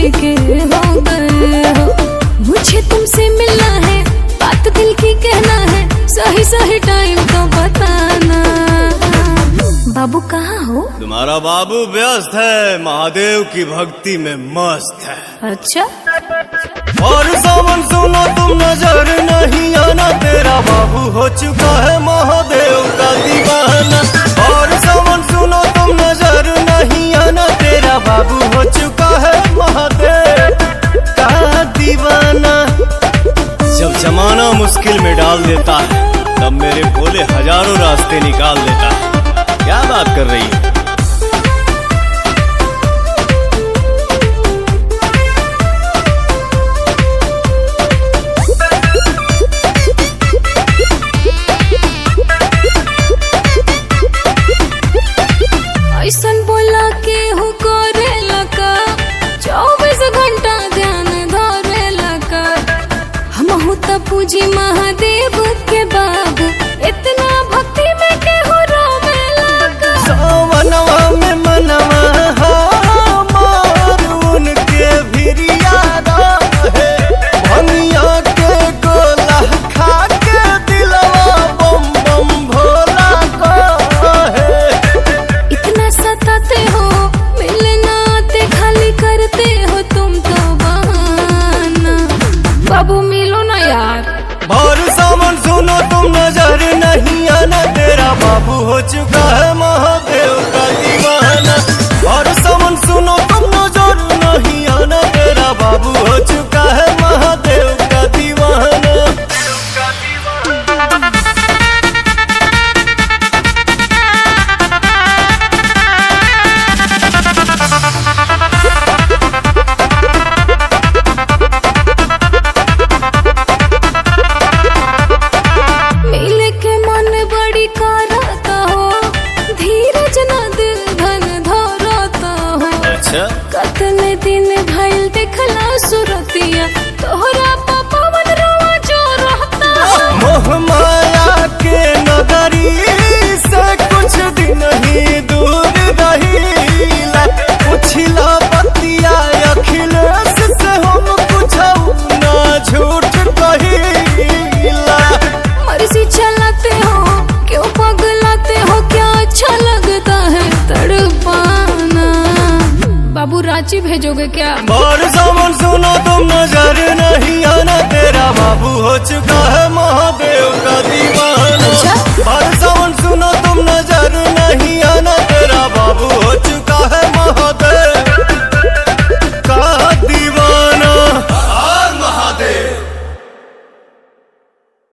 किसी के हो गए हो। मुझे तुमसे मिलना है, बात दिल की कहना है, सही सही टाइम तो बताना। बाबू कहाँ हो? तुम्हारा बाबू व्यस्त है, महादेव की भक्ति में मस्त है। अच्छा, और सावन सुनो तुम नजर नहीं आना, तेरा बाबू हो चुका है महादेव का दीवाना। और सावन सुनो तुम नजर नहीं आना, तेरा बाबू हो चुका है महादेव का दीवाना। जब जमाना मुश्किल में डाल देता है, तब मेरे भोले हजारों रास्ते निकाल देता है। क्या बात कर रही है? ऐसन बोला के हो करेला का, 24 घंटा ध्यान धरेला का। हमहू त पूजी महादेव के बाबू, इतना भक्ति में के हो रोवेला का। सावनवा में मनवा हमार उनके भिरिया रहे, भंगिया के गोला खा के दिलवा बम बम भोला कहे। इतना सताते हो, मिलना आते खाली करते हो तुम तो बहाना। बाबू मिलो ना यार। और सावन सुनो तुम नजर नहीं आना, तेरा बाबू हो चुका है महादेव का दीवाना। और सावन सुनो तुम नजर नहीं आना, तेरा बाबू हो चुका है महादेव का दीवाना। मिले के मन बड़ी करता हो, धीरज न दिल धन धरता हो। अच्छा, कतने दिन भइल देखला सुरतिया, तोहरा पवन रोवा जो रहता हो। मोह माया के नगरी से कुछ दिन ही दूर रहीला, पुछला बतिया अखिलेश से हम कुछ ना झूठ कहीला। मर्जी चलाते हो, क्यों पगलाते हो, क्या अच्छा लगता है तड़पाना। बाबू रांची भेजोगे क्या? और सावन सुनो तुम नजर नहीं आना, तेरा बाबू हो चुका है महादेव का दीवाना। अच्छा? और सावन सुनो तुम